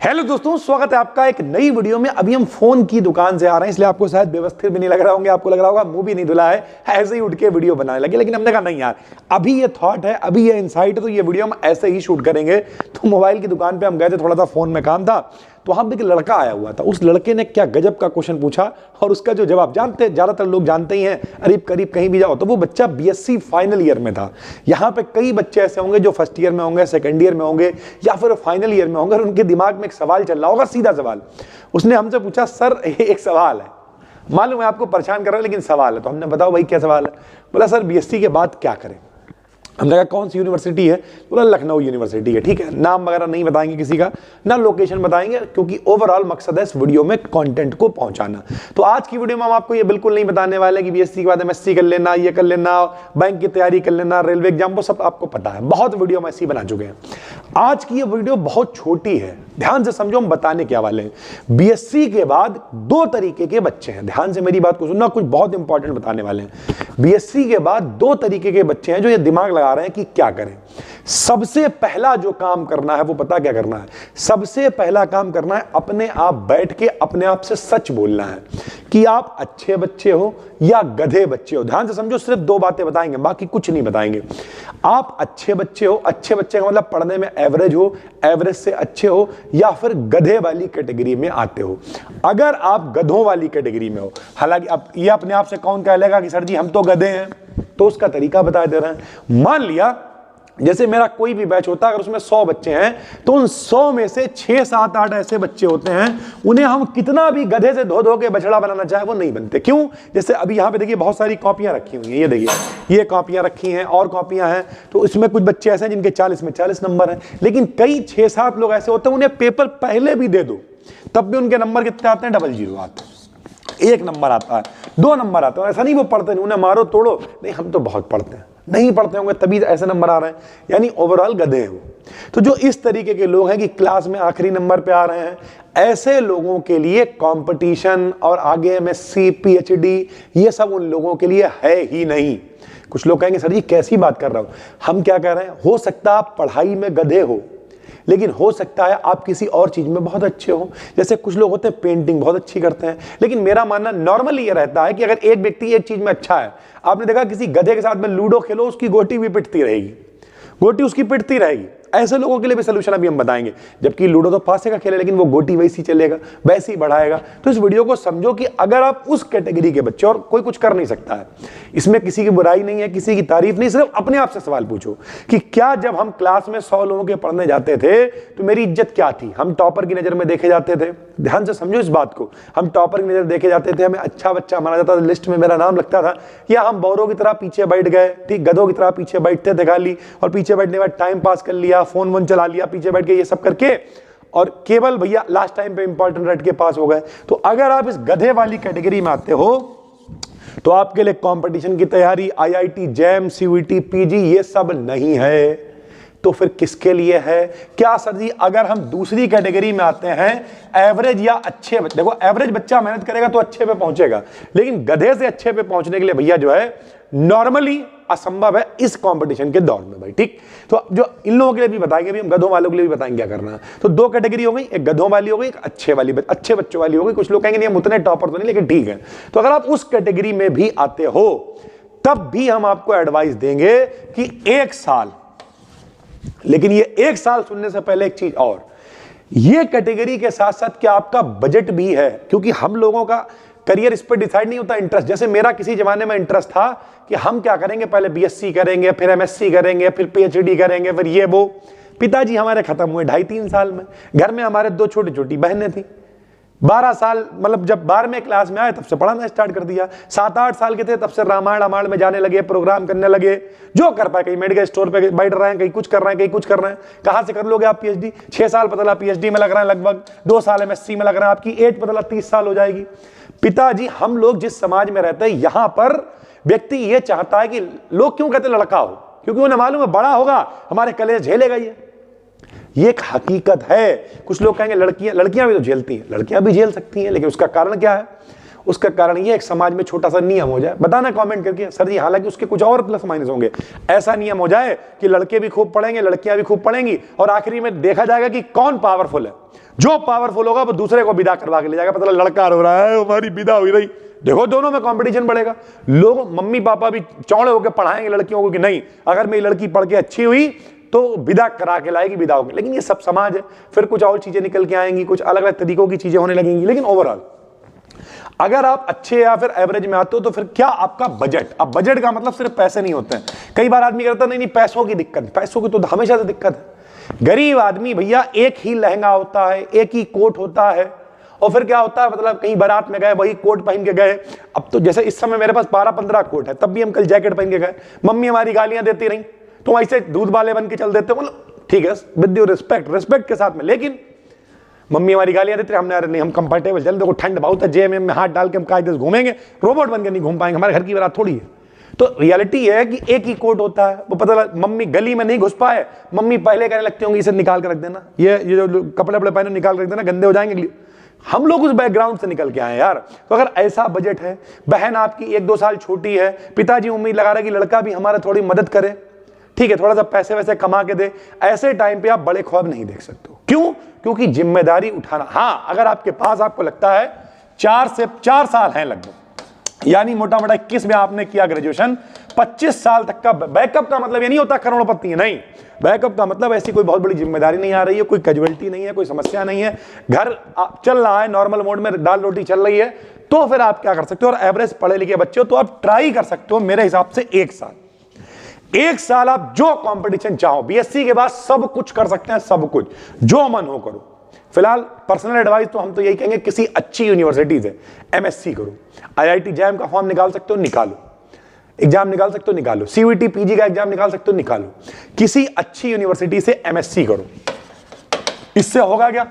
Hello दोस्तों, स्वागत है आपका एक नई वीडियो में। अभी हम फोन की दुकान से आ रहे हैं, इसलिए आपको शायद व्यवस्थित भी नहीं लग रहा होंगे। आपको लग रहा होगा मुंह भी नहीं धुला है, ऐसे ही उठ के वीडियो बनाने लगे। लेकिन हमने कहा नहीं यार, अभी ये थॉट है, अभी ये इनसाइट है, तो ये वीडियो हम ऐसे ही शूट करेंगे। तो मोबाइल की दुकान पे हम गए थे, थोड़ा सा फोन में काम था, तो वहां पे एक लड़का आया हुआ था। उस लड़के ने क्या गजब का क्वेश्चन पूछा और उसका जो जवाब जानते, ज्यादातर लोग जानते ही हैं, करीब करीब कहीं भी जाओ तो वो बच्चा बीएससी फाइनल ईयर में था। यहाँ पे कई बच्चे ऐसे होंगे जो फर्स्ट ईयर में होंगे, सेकंड ईयर में होंगे या फिर फाइनल ईयर में होंगे, और उनके दिमाग में एक सवाल चल रहा होगा, सीधा सवाल। उसने हमसे पूछा, सर एक सवाल है, मालूम है आपको परेशान कर रहा है लेकिन सवाल है। तो हमने बताओ भाई क्या सवाल है। बोला सर बीएससी के बाद क्या करें। हमने कहा कौन सी यूनिवर्सिटी है। बोला लखनऊ यूनिवर्सिटी है। ठीक है, नाम वगैरह नहीं बताएंगे किसी का, ना लोकेशन बताएंगे, क्योंकि ओवरऑल मकसद है इस वीडियो में कंटेंट को पहुंचाना। तो आज की वीडियो में हम आपको ये बिल्कुल नहीं बताने वाले कि बीएससी के बाद एमएससी कर लेना, ये कर लेना, बैंक की तैयारी कर लेना, रेलवे एग्जाम, वो सब आपको पता है, बहुत वीडियो हम ऐसी बना चुके हैं। आज की ये वीडियो बहुत छोटी है, ध्यान से समझो हम बताने क्या वाले हैं। बीएससी के बाद दो तरीके के बच्चे हैं, ध्यान से मेरी बात को सुनना, कुछ बहुत इंपॉर्टेंट बताने वाले हैं। बीएससी के बाद दो तरीके के बच्चे हैं जो ये दिमाग लगा रहे हैं कि क्या करें। सबसे पहला जो काम करना है वो पता क्या करना है। सबसे पहला काम करना है अपने आप बैठ के अपने आप से सच बोलना है कि आप अच्छे बच्चे हो या गधे बच्चे हो। ध्यान से समझो, सिर्फ दो बातें बताएंगे, बाकी कुछ नहीं बताएंगे। आप अच्छे बच्चे हो, अच्छे बच्चे का मतलब पढ़ने में एवरेज हो, एवरेज से अच्छे हो, या फिर गधे वाली कैटेगरी में आते हो। अगर आप गधों वाली कैटेगरी में हो, हालांकि अब ये अपने आप से कौन कह लेगा कि सर जी हम तो गधे हैं, तो उसका तरीका बता दे रहे हैं। मान लिया जैसे मेरा कोई भी बैच होता है, अगर उसमें 100 बच्चे हैं तो उन 100 में से 6, 7, 8 ऐसे बच्चे होते हैं, उन्हें हम कितना भी गधे से धो धो के बछड़ा बनाना चाहे वो नहीं बनते। क्यों? जैसे अभी यहाँ पे देखिए बहुत सारी कॉपियां रखी हुई हैं, ये देखिए ये कॉपियां रखी हैं और कॉपियां हैं, तो इसमें कुछ बच्चे ऐसे हैं जिनके 40 में 40 नंबर हैं। लेकिन कई 6-7 लोग ऐसे होते हैं, उन्हें पेपर पहले भी दे दो तब भी उनके नंबर कितने आते हैं? 00 आते हैं, 1 नंबर आता है, 2 नंबर आते हैं। ऐसा नहीं वो पढ़ते नहीं, उन्हें मारो तोड़ो, नहीं हम तो बहुत पढ़ते हैं, नहीं पढ़ते होंगे तभी ऐसे नंबर आ रहे हैं, यानी ओवरऑल गधे हैं वो। तो जो इस तरीके के लोग हैं कि क्लास में आखिरी नंबर पे आ रहे हैं, ऐसे लोगों के लिए कंपटीशन और आगे एमएससी, पीएचडी, ये सब उन लोगों के लिए है ही नहीं। कुछ लोग कहेंगे सर जी कैसी बात कर रहा हूं। हम क्या कह रहे हैं, हो सकता है आप पढ़ाई में गधे हो, लेकिन हो सकता है आप किसी और चीज में बहुत अच्छे हो। जैसे कुछ लोग होते हैं पेंटिंग बहुत अच्छी करते हैं, लेकिन मेरा मानना नॉर्मली ये रहता है कि अगर एक व्यक्ति एक चीज में अच्छा है, आपने देखा किसी गधे के साथ में लूडो खेलो, उसकी गोटी भी पिटती रहेगी, गोटी उसकी पिटती रहेगी। ऐसे लोगों के लिए भी सोल्यूशन अभी हम बताएंगे, जबकि लूडो तो पासे का खेल है, लेकिन वो गोटी वैसी चलेगा, वैसे ही बढ़ाएगा। तो इस वीडियो को समझो कि अगर आप उस कैटेगरी के बच्चे, और कोई कुछ कर नहीं सकता है, इसमें किसी की बुराई नहीं है, किसी की तारीफ नहीं, सिर्फ अपने आप से सवाल पूछो कि क्या जब हम क्लास में 100 लोगों के पढ़ने जाते थे तो मेरी इज्जत क्या थी? हम टॉपर की नजर में देखे जाते थे। ध्यान से समझो इस बात को, हम टॉपर की नजर देखे जाते थे, हमें अच्छा बच्चा माना जाता था, लिस्ट में मेरा नाम लगता था, या हम बौरों की तरह पीछे बैठ गए, ठीक गधों की तरह पीछे बैठते थे खाली, और पीछे बैठने के बाद टाइम पास कर लिया, फोन वोन चला लिया पीछे बैठ के, ये सब करके, और केवल भैया लास्ट टाइम पे इंपॉर्टेंट रट के पास हो गए। तो अगर आप इस गधे वाली कैटेगरी में आते हो तो आपके लिए कंपटीशन की तैयारी, आईआईटी, जैम, सीयूईटी, पीजी, ये सब नहीं है। तो फिर किसके लिए है? क्या सर जी अगर हम दूसरी कैटेगरी में आते हैं, एवरेज या अच्छे, देखो एवरेज बच्चा मेहनत करेगा तो अच्छे पे पहुंचेगा, लेकिन गधे से अच्छे पे पहुंचने के लिए भैया जो है नॉर्मली असंभव है इस कंपटीशन के दौर में भाई। ठीक, तो जो इन लोगों के लिए भी बताएंगे, भी हम गधों वालों के लिए भी बताएंगे क्या करना है। तो दो कैटेगरी हो गई, एक गधों वाली हो गई, एक अच्छे बच्चों वाली हो गई। कुछ लोग कहेंगे नहीं हम उतने टॉपर तो नहीं, लेकिन ठीक है। तो अगर आप उस कैटेगरी में भी आते हो तब भी हम आपको एडवाइस देंगे कि 1 साल, लेकिन ये 1 साल सुनने से पहले एक चीज और, ये कैटेगरी के साथ साथ क्या आपका बजट भी है? क्योंकि हम लोगों का करियर इस पर डिसाइड नहीं होता, इंटरेस्ट। जैसे मेरा किसी जमाने में इंटरेस्ट था कि हम क्या करेंगे, पहले बीएससी करेंगे, फिर एमएससी करेंगे, फिर पीएचडी करेंगे, फिर ये वो। पिताजी हमारे खत्म हुए 2.5-3 साल में। घर में हमारे 2 छोटी छोटी बहनें थी। 12 साल, मतलब जब 12वें क्लास में आए तब से पढ़ाना स्टार्ट कर दिया। 7-8 साल के थे तब से रामायण में जाने लगे, प्रोग्राम करने लगे, जो कर पाए। कहीं मेडिकल स्टोर पे बैठ रहे हैं, कहीं कुछ कर रहे हैं, कहीं कुछ कर रहे हैं। कहां से कर लोगे आप पीएचडी? 6 साल पता लगा पीएचडी में लग रहा है, लगभग 2 साल एमएससी में लग रहा है, आपकी एज पता लगा 30 साल हो जाएगी। पिताजी, हम लोग जिस समाज में रहते हैं, यहां पर व्यक्ति ये चाहता है कि लोग क्यों कहते लड़का हो, क्योंकि उन्हें मालूम है बड़ा होगा हमारे कलेश झेलेगा। ये एक हकीकत है। कुछ लोग कहेंगे लड़कियां भी तो झेलती हैं, लड़कियां भी झेल सकती हैं, लेकिन उसका कारण क्या है? उसका कारण ये एक समाज में छोटा सा नियम हो जाए, बताना कमेंट करके सर जी, हालांकि उसके कुछ और प्लस माइनस होंगे। ऐसा नियम हो जाए कि लड़के भी खूब पढ़ेंगे, लड़कियां भी खूब पढ़ेंगी, और आखिरी में देखा जाएगा कि कौन पावरफुल है। जो पावरफुल होगा वो दूसरे को विदा करवा के ले जाएगा, पता लड़का रो रहा है हमारी विदा हुई रही, देखो दोनों में कंपटीशन बढ़ेगा। लोग मम्मी पापा भी चौड़े होकर पढ़ाएंगे लड़कियों को कि नहीं अगर मेरी लड़की पढ़ के अच्छी हुई तो विदा करा के लाएगी, विदा होगी। लेकिन ये सब समाज है, फिर कुछ और चीजें निकल के आएंगी, कुछ अलग अलग तरीकों की चीजें होने लगेंगी। लेकिन ओवरऑल अगर आप अच्छे या फिर एवरेज में आते हो तो फिर क्या आपका बजट, अब बजट का मतलब सिर्फ पैसे नहीं होते हैं। कई बार आदमी कहता नहीं पैसों की दिक्कत, पैसों की तो हमेशा से दिक्कत है। गरीब आदमी भैया एक ही लहंगा होता है, एक ही कोट होता है, और फिर क्या होता है मतलब कहीं बारात में गए वही कोट पहन के गए। अब तो जैसे इस समय मेरे पास 12-15 कोट है, तब भी हम कल जैकेट पहन के गए, मम्मी हमारी गालियां देती रही, तुम ऐसे दूध वाले बन के चल देते हो, मतलब ठीक है विद योर रिस्पेक्ट के साथ में, लेकिन मम्मी हमारी गालियां देते रहे, हमने अरे नहीं हम कंफर्टेबल चल, देखो ठंड बहुत है, जेब में हाथ डाल के हम कायदे से घूमेंगे, रोबोट बन के नहीं घूम पाएंगे, हमारे घर की बात थोड़ी है। तो रियलिटी है कि एक ही कोट होता है, वो पता लगा मम्मी गली में नहीं घुस पाए, मम्मी पहले कहने लगती होंगी इसे निकाल के रख देना, ये जो कपड़े वपड़े पहने निकाल के रख देना, गंदे हो जाएंगे। हम लोग उस बैकग्राउंड से निकल के आए यार। तो अगर ऐसा बजट है, बहन आपकी 1-2 साल छोटी है, पिताजी उम्मीद लगा रहे कि लड़का भी हमारा थोड़ी मदद करे, ठीक है थोड़ा सा पैसे वैसे कमा के दे, ऐसे टाइम पे आप बड़े ख्वाब नहीं देख सकते हो। क्यों? क्योंकि जिम्मेदारी उठाना, हाँ अगर आपके पास आपको लगता है 4 साल है लगभग, यानी मोटा मोटा 21 में आपने किया ग्रेजुएशन, 25 साल तक का बैकअप का मतलब ये नहीं होता करोड़पति है, नहीं, बैकअप का मतलब ऐसी कोई बहुत बड़ी जिम्मेदारी नहीं आ रही है, कोई कैजुअलिटी नहीं है, कोई समस्या नहीं है, घर चल रहा है नॉर्मल मोड में, दाल रोटी चल रही है, तो फिर आप क्या कर सकते हो। और एवरेज पढ़े लिखे बच्चे हो तो आप ट्राई कर सकते हो मेरे हिसाब से 1 साल आप जो कंपटीशन चाहो, बीएससी के बाद सब कुछ कर सकते हैं, सब कुछ जो मन हो करो। फिलहाल पर्सनल एडवाइस तो हम तो यही कहेंगे किसी अच्छी यूनिवर्सिटी से एमएससी करो, आईआईटी जैम का फॉर्म निकाल सकते हो निकालो, एग्जाम निकाल सकते हो निकालो, सीयूईटी पीजी का एग्जाम निकाल सकते हो निकालो, किसी अच्छी यूनिवर्सिटी से एमएससी करो। इससे होगा क्या,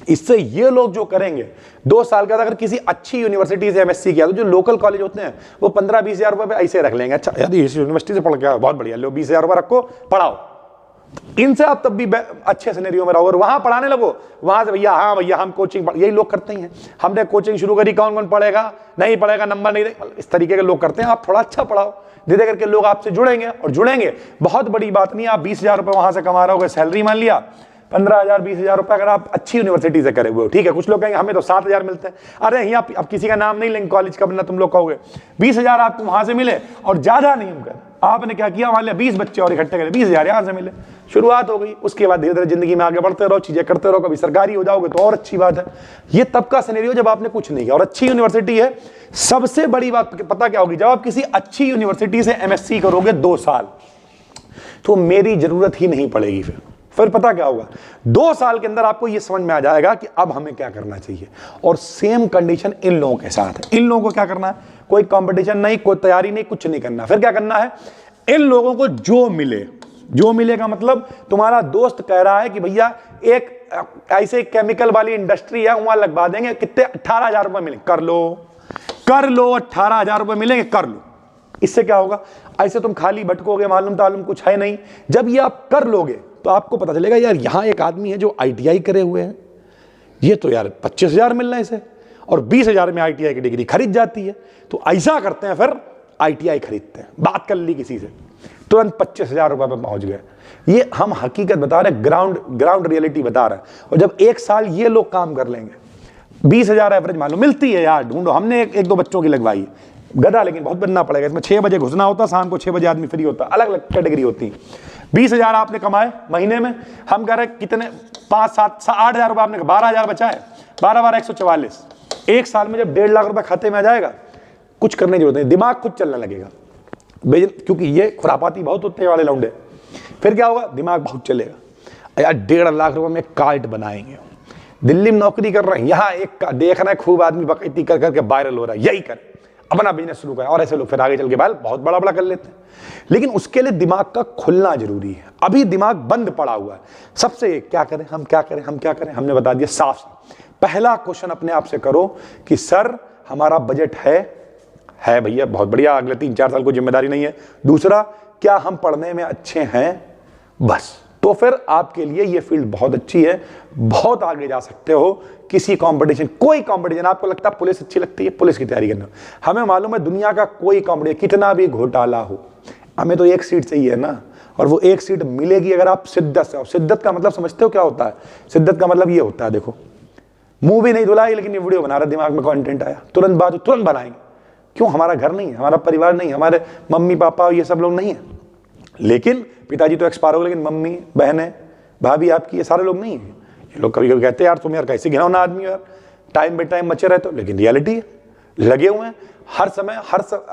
इससे ये लोग जो करेंगे 2 साल का अगर किसी अच्छी यूनिवर्सिटी से एमएससी किया तो जो लोकल कॉलेज होते हैं वो 15-20 हजार रुपए पे ऐसे रख लेंगे, अच्छा यार इस यूनिवर्सिटी से पढ़ के बहुत बढ़िया, लो 20 हजार रुपए रखो पढ़ाओ, इनसे आप तब भी अच्छे सिनेरियो में रहो और वहां पढ़ाने लगो, वहां से भैया हाँ भैया हम कोचिंग, यही लोग करते ही हैं, हमने कोचिंग शुरू करी, कौन कौन पढ़ेगा, नहीं पढ़ेगा नंबर नहीं दे, इस तरीके के लोग करते हैं। आप थोड़ा अच्छा पढ़ाओ, धीरे करके लोग आपसे जुड़ेंगे, और जुड़ेंगे बहुत बड़ी बात नहीं, आप 20 हजार रुपए वहां से कमा रहे हो सैलरी, मान लिया 15,000 20 हजार रुपए अगर आप अच्छी यूनिवर्सिटी से करे हुए हो, ठीक है। कुछ लोग कहेंगे हमें तो 7 हजार मिलते हैं, अरे यहाँ अब किसी का नाम नहीं लेंगे कॉलेज का, वरना तुम लोग कहोगे 20 हजार आपको वहां से मिले और ज्यादा नहीं हम कर, आपने क्या किया, मान लिया 20 बच्चे और इकट्ठे करे, 20 हजार यहाँ से मिले, शुरुआत हो गई। उसके बाद धीरे धीरे जिंदगी में आगे बढ़ते रहो, चीजें करते रहो, कभी सरकारी हो जाओगे तो और अच्छी बात है। ये तब का सिनेरियो जब आपने कुछ नहीं किया और अच्छी यूनिवर्सिटी है। सबसे बड़ी बात पता क्या होगी, जब आप किसी अच्छी यूनिवर्सिटी से एमएससी करोगे 2 साल, तो मेरी जरूरत ही नहीं पड़ेगी। फिर पता क्या होगा, 2 साल के अंदर आपको यह समझ में आ जाएगा कि अब हमें क्या करना चाहिए। और सेम कंडीशन इन लोगों के साथ है। इन लोगों को क्या करना है, कोई कंपटीशन नहीं, कोई तैयारी नहीं, कुछ नहीं करना। फिर क्या करना है, इन लोगों को जो मिले, जो मिलेगा मतलब तुम्हारा दोस्त कह रहा है कि भैया एक ऐसे केमिकल वाली इंडस्ट्री है, वहां लगवा देंगे, कितने 18,000 रुपए मिले, कर लो 18,000 रुपए मिलेंगे, कर लो। इससे क्या होगा, ऐसे तुम खाली भटकोगे, मालूम तालूम कुछ है नहीं। जब ये आप कर लोगे तो आपको पता चलेगा यार यहां एक आदमी है जो आईटीआई करे हुए हैं, ये तो यार 25,000 मिल रहा है इसे, और 20,000 में आईटीआई की डिग्री खरीद जाती है। तो ऐसा करते हैं, फिर आईटीआई खरीदते हैं, बात कर ली किसी से, तुरंत 25,000 रुपए पे पहुंच गए। ये हम हकीकत बता रहे हैं, ग्राउंड रियलिटी बता रहे हैं। और जब 1 साल ये लोग काम कर लेंगे, 20,000 एवरेज मान लो मिलती है यार, ढूंढो, हमने एक 2 बच्चों की लगवाई, गधा लेकिन बहुत बनना पड़ेगा। इसमें 6 बजे घुसना होता, शाम को 6 बजे आदमी फ्री होता, अलग अलग कैटेगरी होती है। 20,000 आपने कमाए महीने में, हम कह रहे कितने 5-7-8,000 रुपए आपने, 12,000 बचा है, 12 144। 1 साल में जब 1.5 लाख रुपए खाते में आ जाएगा, कुछ करने की जरूरत नहीं, दिमाग खुद चलने लगेगा। क्योंकि ये खुरापाती बहुत होते हैं वाले लौंडे। फिर क्या होगा, दिमाग बहुत चलेगा यार, 1.5 लाख रुपए में कार्ट बनाएंगे, दिल्ली में नौकरी कर रहे हैं, यहाँ एक देखना है खूब आदमी बकैती कर करके वायरल हो रहा है, यही कर अपना बिजनेस शुरू करें। और ऐसे लोग फिर आगे चल के बहुत बड़ा बड़ा कर लेते हैं। लेकिन उसके लिए दिमाग का खुलना जरूरी है। अभी दिमाग बंद पड़ा हुआ है। सबसे क्या करें, हम क्या करें, हम क्या करें, हमने बता दिया साफ। पहला क्वेश्चन अपने आप से करो कि सर हमारा बजट है भैया, बहुत बढ़िया, अगले 3-4 साल को जिम्मेदारी नहीं है। दूसरा, क्या हम पढ़ने में अच्छे हैं, बस। तो फिर आपके लिए ये फील्ड बहुत अच्छी है, बहुत आगे जा सकते हो। किसी कंपटीशन, कोई कंपटीशन, आपको लगता है पुलिस अच्छी लगती है, पुलिस की तैयारी करना। हमें मालूम है दुनिया का कोई कंपटीशन कितना भी घोटाला हो, हमें तो एक सीट चाहिए ना। और वो एक सीट मिलेगी अगर आप शिद्दत से। शिद्दत का मतलब समझते हो क्या होता है? शिद्दत का मतलब ये होता है, देखो मुंह भी नहीं धुलाई लेकिन ये वीडियो बना रहा, दिमाग में कंटेंट आया, तुरंत बात तुरंत बनाएंगे। क्यों? हमारा घर नहीं है, हमारा परिवार नहीं है, हमारे मम्मी पापा ये सब लोग नहीं है, लेकिन पिताजी तो एक्सपायर हो गए, लेकिन मम्मी बहनें भाभी आपकी ये सारे लोग नहीं है। ये लोग कभी कभी कहते हैं यार तुम यार कैसे घिनौना आदमी हो यार, टाइम बे टाइम मचे रहते हो, लेकिन रियलिटी है, लगे हुए हैं हर समय।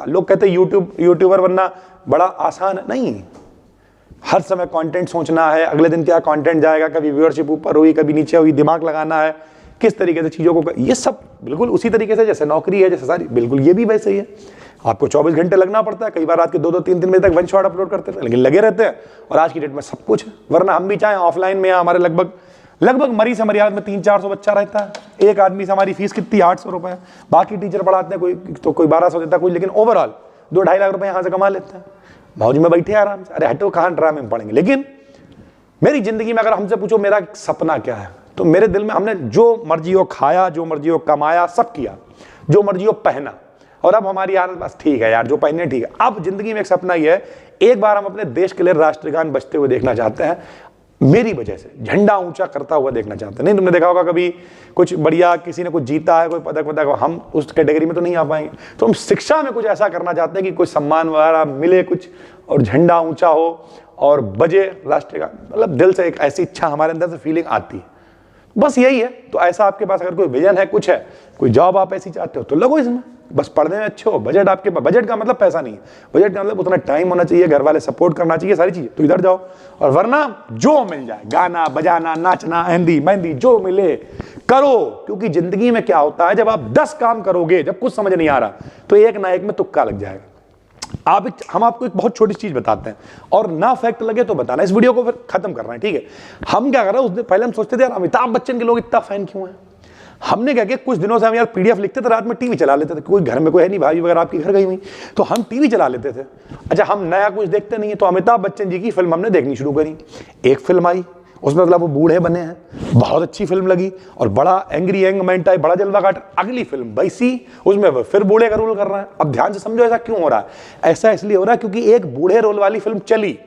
लोग कहते हैं यूट्यूबर बनना बड़ा आसान है, नहीं, हर समय कंटेंट सोचना है, अगले दिन क्या कंटेंट जाएगा, कभी व्यूअरशिप ऊपर हुई कभी नीचे हुई, दिमाग लगाना है किस तरीके से चीज़ों को, ये सब बिल्कुल उसी तरीके से जैसे नौकरी है, जैसे सारी, बिल्कुल ये भी वैसे ही है। आपको 24 घंटे लगना पड़ता है, कई बार रात के 2-2 3-3 बजे तक वन शॉट अपलोड करते थे, लेकिन लगे रहते हैं। और आज की डेट में सब कुछ है, वरना हम भी चाहें ऑफलाइन में, हमारे लगभग मरी से मर्यादा में 300-400 बच्चा रहता है, एक आदमी से हमारी फीस कितनी 800 रुपए है, बाकी टीचर पढ़ाते हैं, कोई 1200 देता है कोई, लेकिन ओवरऑल 2-2.5 लाख रुपए यहाँ से कमा लेते हैं, मौज में बैठे आराम से। अरे हटो, कहाँ ड्रामे में पढ़ेंगे। लेकिन मेरी जिंदगी में अगर हमसे पूछो मेरा सपना क्या है, तो मेरे दिल में हमने जो मर्जी हो खाया, जो मर्जी हो कमाया, सब किया, जो मर्जी हो पहना, और अब हमारी हालत बस ठीक है यार, जो पहने ठीक है। अब जिंदगी में एक सपना ये है, एक बार हम अपने देश के लिए राष्ट्रगान बजते हुए देखना चाहते हैं, मेरी वजह से झंडा ऊंचा करता हुआ देखना चाहते हैं। नहीं तुमने देखा होगा कभी कुछ बढ़िया किसी ने कुछ जीता है, कोई पदक, हम उस कैटेगरी में तो नहीं आ पाएंगे, तो हम शिक्षा में कुछ ऐसा करना चाहते हैं कि कोई सम्मान वगैरह मिले कुछ, और झंडा ऊंचा हो और बजे राष्ट्रगान, मतलब दिल से एक ऐसी इच्छा हमारे अंदर से फीलिंग आती है, बस यही है। तो ऐसा आपके पास अगर कोई विजन है, कुछ है, कोई जॉब आप ऐसी चाहते हो तो लगो इसमें, बस पढ़ने में अच्छे हो, बजट आपके पास, बजट का मतलब पैसा नहीं है, बजट का मतलब उतना टाइम होना चाहिए, घर वाले सपोर्ट करना चाहिए, सारी चीजें, तो इधर जाओ। और वरना जो मिल जाए, गाना बजाना, नाचना, हिंदी मेहंदी, जो मिले करो, क्योंकि जिंदगी में क्या होता है, जब आप 10 काम करोगे, जब कुछ समझ नहीं आ रहा, तो एक ना एक में तुक्का लग जाएगा। हम आपको एक बहुत छोटी चीज बताते हैं, और ना फैक्ट लगे तो बताना। इस वीडियो को फिर खत्म करना है, ठीक है? हम क्या कर रहे हैं, उस दिन पहले हम सोचते थे यार अमिताभ बच्चन के लोग इतना फैन क्यों हैं। हमने क्या किया, कुछ दिनों से हम यार पीडीएफ लिखते थे, रात में टीवी चला लेते थे, कोई घर में कोई है नहीं, भाभी वगैरह आपकी घर गई हुई, तो हम टीवी चला लेते थे। अच्छा, हम नया कुछ देखते नहीं है, तो अमिताभ बच्चन जी की फिल्म हमने देखनी शुरू करी। एक फिल्म आई, उसमें मतलब वो बूढ़े बने हैं, बहुत अच्छी फिल्म लगी, और बड़ा एंग्री यंग टाइप, बड़ा जलवा काट। अगली फिल्म वैसी, उसमें वो फिर बूढ़े का रोल कर रहा है। अब ध्यान से समझो ऐसा क्यों हो रहा है। ऐसा इसलिए हो रहा है क्योंकि एक बूढ़े रोल वाली फिल्म चली,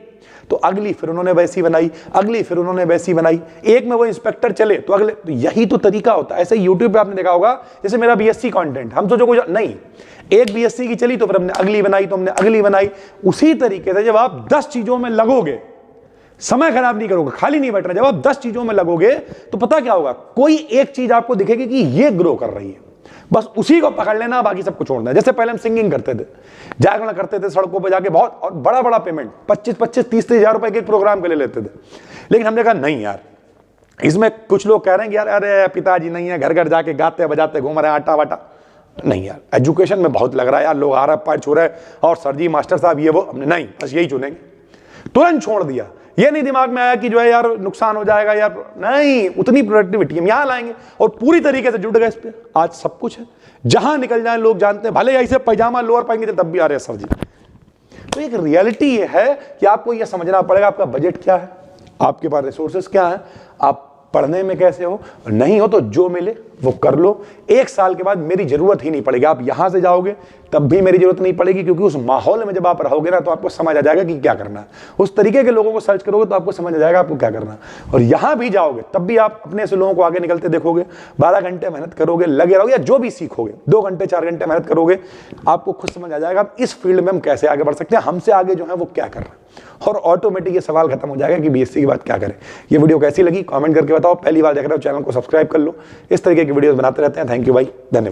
तो अगली फिर उन्होंने वैसी बनाई, अगली फिर उन्होंने वैसी बनाई, एक में वो इंस्पेक्टर चले तो अगले, तो यही तो तरीका होता है। ऐसे यूट्यूब पे आपने देखा होगा, जैसे मेरा बीएससी कंटेंट, हम सोचो कुछ नहीं, एक बीएससी की चली तो फिर हमने अगली बनाई, तो हमने अगली बनाई। उसी तरीके से जब आप 10 चीजों में लगोगे, समय खराब नहीं करोगे, खाली नहीं बैठना, जब आप 10 चीजों में लगोगे तो पता क्या होगा, कोई एक चीज आपको दिखेगी कि ये ग्रो कर रही है, बस उसी को पकड़ लेना, बाकी सब कुछ छोड़ना है। जैसे पहले हम सिंगिंग करते थे, जागरण करते थे सड़कों पर जाके, बहुत और बड़ा पेमेंट 25-25, 30-30 हजार रुपए के प्रोग्राम के लिए लेते थे। लेकिन हमने कहा नहीं यार, इसमें कुछ लोग कह रहे हैं कि यार अरे पिताजी नहीं है, घर घर जाके गाते बजाते घूम रहे हैं, आटा वाटा नहीं यार, एजुकेशन में बहुत लग रहा है यार, लोग आरा पार छो रहे हैं, और सर जी मास्टर साहब ये वो, हमने नहीं, बस यही चुनेंगे, तुरंत छोड़ दिया। ये नहीं दिमाग में आया कि जो है यार नुकसान हो जाएगा यार, नहीं, उतनी प्रोडक्टिविटी हम यहां लाएंगे, और पूरी तरीके से जुट गए इस पे। आज सब कुछ है, जहां निकल जाए लोग जानते हैं, भले ऐसे पैजामा लोअर पाएंगे तब भी आ रहे हैं सर जी। तो एक रियलिटी ये है कि आपको यह समझना पड़ेगा आपका बजट क्या है, आपके पास रिसोर्सेस क्या है, आप पढ़ने में कैसे हो, नहीं हो तो जो मिले वो कर लो। 1 साल के बाद मेरी जरूरत ही नहीं पड़ेगी, आप यहां से जाओगे तब भी मेरी जरूरत नहीं पड़ेगी, क्योंकि उस माहौल में जब आप रहोगे ना, तो आपको समझ आ जाएगा कि क्या करना है। उस तरीके के लोगों को सर्च करोगे तो आपको समझ आ जाएगा आपको क्या करना है। और यहां भी जाओगे तब भी आप अपने से लोगों को आगे निकलते देखोगे, 12 घंटे मेहनत करोगे, लगे रहोगे, या जो भी सीखोगे, 2 घंटे 4 घंटे मेहनत करोगे, आपको खुद समझ आ जाएगा आप इस फील्ड में हम कैसे आगे बढ़ सकते हैं, हमसे आगे जो है वो क्या कर रहे हैं, और ऑटोमेटिक ये सवाल खत्म हो जाएगा कि बीएससी के बाद क्या करें। ये वीडियो कैसी लगी कमेंट करके बताओ, पहली बार देख रहे हो चैनल को सब्सक्राइब कर लो, इस तरीके की वीडियोस बनाते रहते हैं। थैंक यू भाई, धन्यवाद।